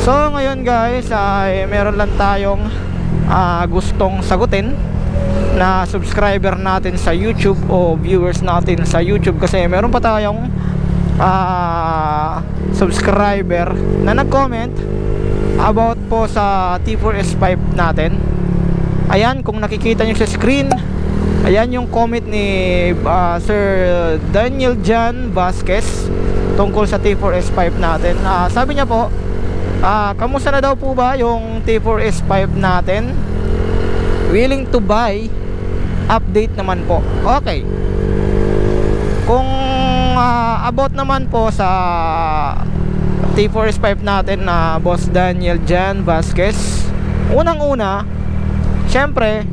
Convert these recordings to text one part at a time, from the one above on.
So ngayon guys ay meron lang tayong gustong sagutin na subscriber natin sa YouTube o viewers natin sa YouTube, kasi meron pa tayong subscriber na nag-comment about po sa T4S5 natin. Ayan, kung nakikita nyo sa screen, ayan yung comment ni Sir Daniel Jan Vasquez tungkol sa T4S5 natin. Sabi niya po, kamusta na daw po ba yung T4S5 natin? Willing to buy? Update naman po. Okay. Kung about naman po sa T4S5 natin na Boss Daniel Jan Vasquez, unang-una, syempre,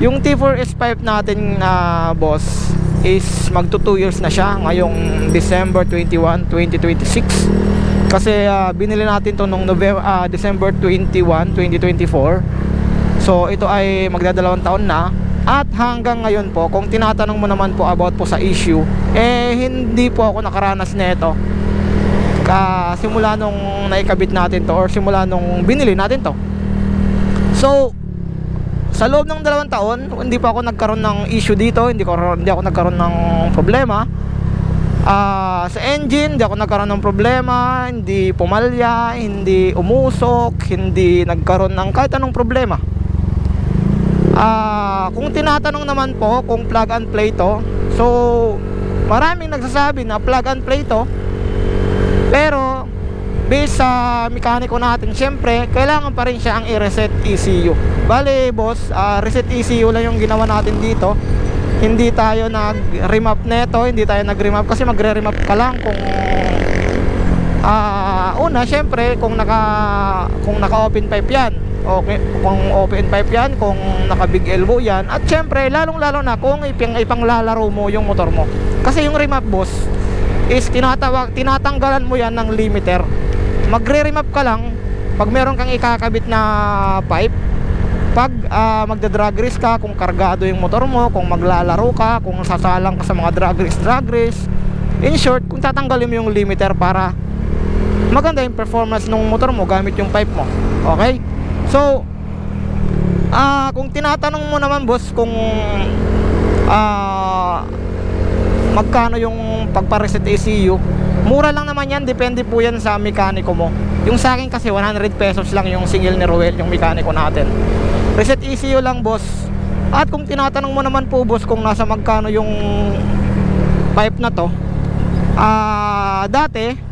yung T4S5 natin na boss is magto 2 years na siya ngayong December 21, 2026. Kasi binili natin to nung December 21, 2024. So ito ay magdadalawang taon na. At hanggang ngayon po, kung tinatanong mo naman po about po sa issue, hindi po ako nakaranas nito simula nung naikabit natin to or simula nung binili natin to. So sa loob ng 2 taon, hindi pa ako nagkaroon ng issue dito, hindi ako nagkaroon ng problema. Sa engine, hindi ako nagkaroon ng problema, hindi pumalya, hindi umusok, hindi nagkaroon ng kahit anong problema. Kung tinatanong naman po kung plug and play to, so maraming nagsasabi na plug and play to, pero based sa mekaniko natin, syempre kailangan pa rin siya ang i-reset ECU. Bale boss, reset ECU lang yung ginawa natin dito. Hindi tayo nag-remap neto, hindi tayo nag-remap kasi magre-remap ka lang kung una, syempre kung naka-open pipe yan. Okay, kung open pipe yan, kung naka big elbow yan, at syempre lalong-lalo na kung ipanglalaro mo yung motor mo. Kasi yung remap boss is tinatanggalan mo yan ng limiter. Magre-remap ka lang pag meron kang ikakabit na pipe, pag magda-drag race ka, kung kargado yung motor mo, kung maglalaro ka, kung sasalang ka sa mga drag race. In short, kung tatanggalin mo yung limiter para maganda yung performance ng motor mo gamit yung pipe mo. Okay? So kung tinatanong mo naman boss kung magkano yung pagpa-reset ECU, mura lang naman yan, depende po yan sa mekaniko mo. Yung sa akin kasi 100 pesos lang yung singil ni Roel, yung mekaniko natin. Reset ECU lang boss. At kung tinatanong mo naman po boss kung nasa magkano yung pipe na to, dati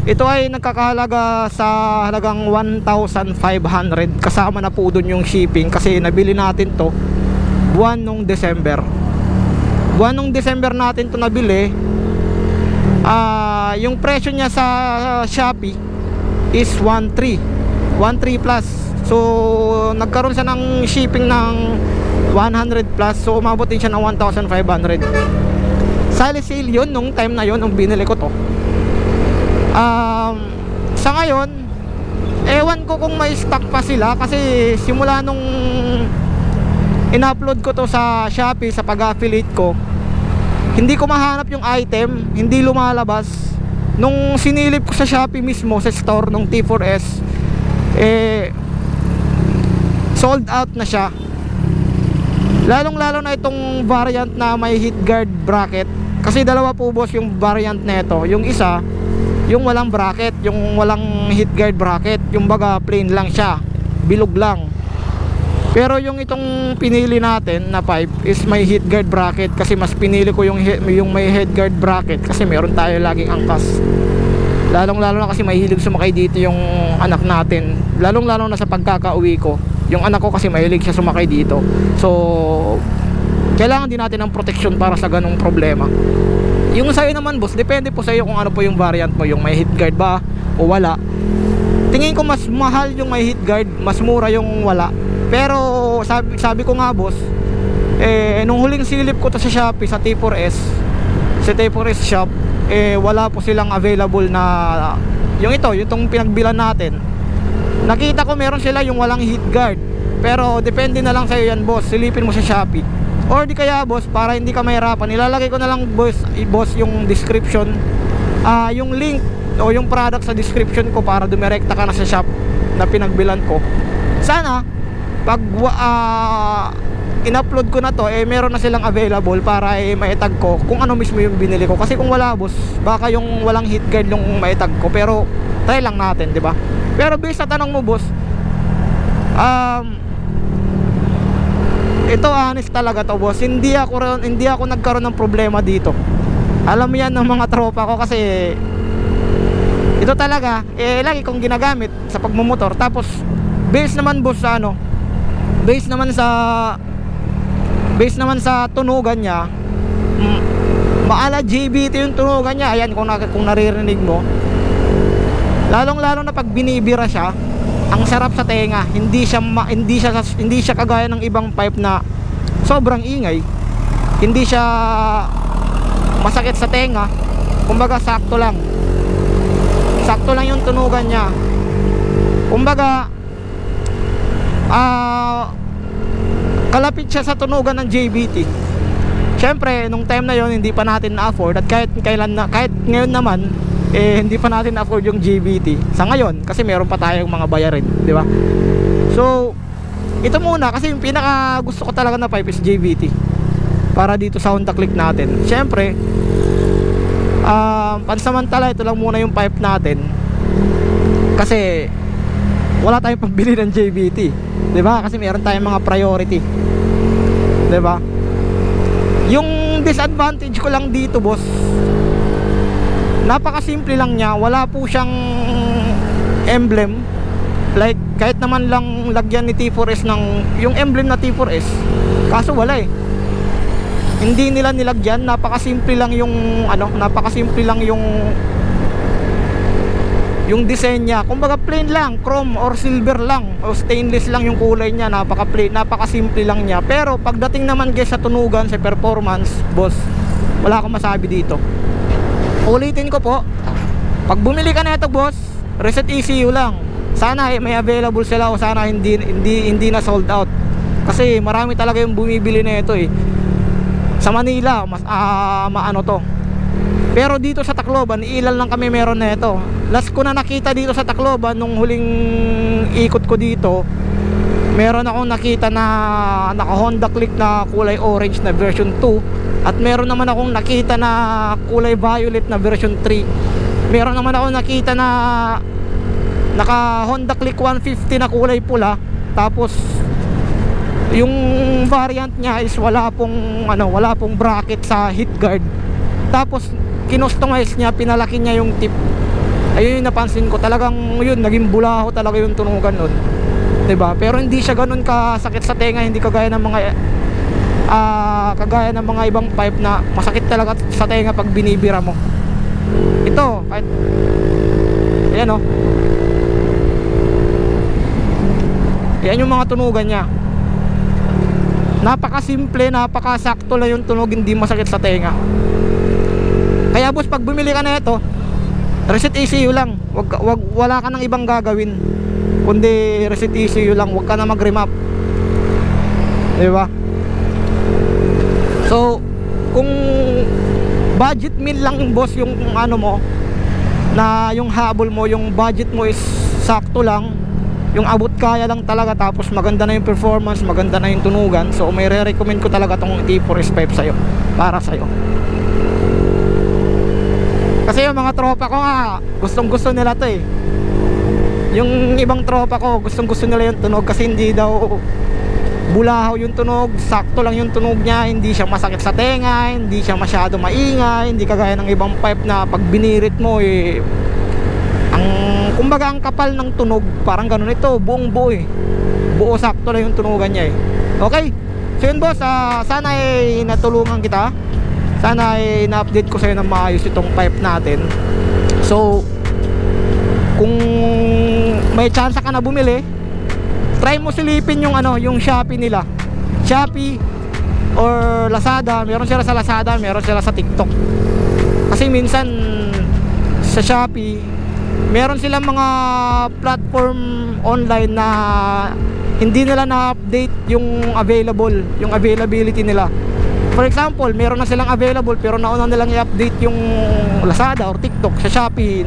ito ay nagkakahalaga sa halagang 1,500, kasama na po dun yung shipping, kasi nabili natin to buwan nung December. Buwan nung December natin to nabili. Yung presyo niya sa Shopee is 1,300 plus. So nagkaroon siya ng shipping ng 100 plus, so umabot din siya ng 1,500. Sale sale yun nung time na yun nung binili ko to. Sa ngayon, ewan ko kung may stock pa sila, kasi simula nung in-upload ko to sa Shopee, sa pag-affiliate ko, hindi ko mahanap yung item, hindi lumalabas. Nung sinilip ko sa Shopee mismo, sa store ng T4S, sold out na siya. Lalong-lalo na itong variant na may heat guard bracket, kasi dalawa po boss yung variant nito. Yung isa, yung walang bracket, yung walang heat guard bracket, yung baga plain lang siya, bilog lang. Pero yung itong pinili natin na pipe is may heat guard bracket, kasi mas pinili ko yung may heat guard bracket kasi meron tayo laging angkas. Lalong-lalo na kasi mahilig sumakay dito yung anak natin. Lalong-lalo na sa pagkakauwi ko, yung anak ko kasi mahilig siya sumakay dito. So kailangan din natin ng protection para sa ganung problema. Yung sa'yo naman boss, depende po sa'yo kung ano po yung variant mo, yung may heat guard ba o wala. Tingin ko mas mahal yung may heat guard, mas mura yung wala. Pero sabi ko nga boss, nung huling silip ko to sa Shopee, sa T4S, sa T4S shop, wala po silang available na yung itong pinagbilan natin. Nakita ko meron sila yung walang heat guard, pero depende na lang sa'yo yan boss, silipin mo sa Shopee. Or di kaya boss, para hindi ka mahirapan, ilalagay ko na lang boss yung description, yung link o yung product sa description ko para dumirekta ka na sa shop na pinagbilan ko. Sana pag in-upload ko na to, meron na silang available para maitag ko kung ano mismo yung binili ko. Kasi kung wala, boss, baka yung walang heat guard yung maitag ko. Pero try lang natin, di ba? Pero based sa tanong mo, boss, ito honest talaga to, boss. Hindi ako nagkaroon ng problema dito. Alam yan ng mga tropa ko kasi ito talaga lagi kong ginagamit sa pagmumotor. Tapos based naman, boss, sa based naman sa tunugan niya, maala JBT yung tunugan niya. Ayan, kung naririnig mo, lalong-lalo na pag binibira siya, ang sarap sa tenga. Hindi siya kagaya ng ibang pipe na sobrang ingay. Hindi siya masakit sa tenga. Kumbaga sakto lang yung tunugan niya. Kumbaga kalapit siya sa tunugan ng JBT. Syempre nung time na yon hindi pa natin na-afford, at kahit ngayon naman hindi pa natin na-afford yung JBT sa ngayon kasi meron pa tayong mga bayarin, di ba? So ito muna kasi yung pinaka gusto ko talaga na pipe is JBT para dito sa Honda Click natin. Syempre pansamantala ito lang muna yung pipe natin kasi wala tayong pambili ng JBT, di ba? Kasi meron tayong mga priority, di ba? Yung disadvantage ko lang dito, boss, napakasimple lang niya. Wala po siyang emblem. Like kahit naman lang lagyan ni T4S ng yung emblem na T4S, kaso wala hindi nila nilagyan. Napakasimple lang yung design niya. Kumbaga plain lang, chrome or silver lang o stainless lang yung kulay niya. Napaka-plain, napakasimple lang niya. Pero pagdating naman guys sa tunugan, sa performance, boss, wala akong masabi dito. Ulitin ko po, pag bumili ka na ito, boss, reset ECU lang. Sana may available sila o sana hindi na sold out. Kasi marami talaga yung bumibili na ito sa Manila, maano to. Pero dito sa Tacloban, ilan lang kami meron na ito. Last ko na nakita dito sa Tacloban nung huling ikot ko dito, meron akong nakita na naka Honda Click na kulay orange na version 2, at meron naman akong nakita na kulay violet na version 3. Meron naman akong nakita na naka Honda Click 150 na kulay pula. Tapos yung variant niya is wala pong bracket sa heat guard. Tapos kinustomize niya, pinalaki niya yung tip. Ayun yung napansin ko, talagang yun, naging bulaho talaga yung tunugan nun, diba? Pero hindi siya ganun kasakit sa tenga. Hindi kagaya ng mga ibang pipe na masakit talaga sa tenga pag binibira mo. Ito kahit ayan yan yung mga tunugan niya. Napakasimple, napakasakto lang yung tunog, hindi masakit sa tenga. Kaya boss, pag bumili ka na ito, reset ECU lang. Wala ka nang ibang gagawin kundi reset ECU lang. Huwag ka na mag-remap, diba? So kung budget meal lang, boss, yung mo na yung habol mo, yung budget mo is sakto lang, yung abot kaya lang talaga, tapos maganda na yung performance, maganda na yung tunugan, so may re-recommend ko talaga tong T4S pipe sa'yo, para sa'yo. Kasi yung mga tropa ko nga, gustong gusto nila to yung ibang tropa ko, gustong gusto nila yung tunog kasi hindi daw bulahaw yung tunog, sakto lang yung tunog niya. Hindi siya masakit sa tenga, hindi siya masyado maingay, hindi kagaya ng ibang pipe na pag binirit mo kumbaga ang kapal ng tunog, parang ganun. Ito buong buo buo, sakto lang yung tunugan niya Okay, so yun, boss, sana natulungan kita. Sana na-update ko sa'yo na maayos itong pipe natin. So kung may chance ka na bumili, try mo silipin yung yung Shopee nila, Shopee or Lazada. Meron sila sa Lazada, meron sila sa TikTok. Kasi minsan sa Shopee meron silang mga platform online na hindi nila na-update yung availability nila. For example, meron na silang available pero nauna nilang i-update yung Lazada or TikTok. Sa Shopee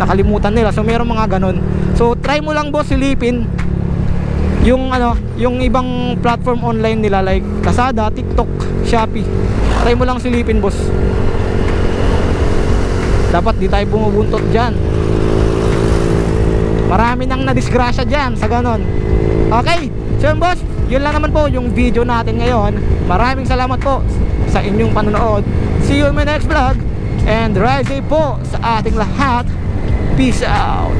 nakalimutan nila. So meron mga ganun. So try mo lang boss silipin yung yung ibang platform online nila like Lazada, TikTok, Shopee. Try mo lang silipin boss. Dapat di tayo bumubuntot dyan. Marami nang nadisgrasya dyan sa ganon. Okay, so yun boss, yun lang naman po yung video natin ngayon. Maraming salamat po sa inyong panonood. See you in my next vlog. And ride safe po sa ating lahat. Peace out.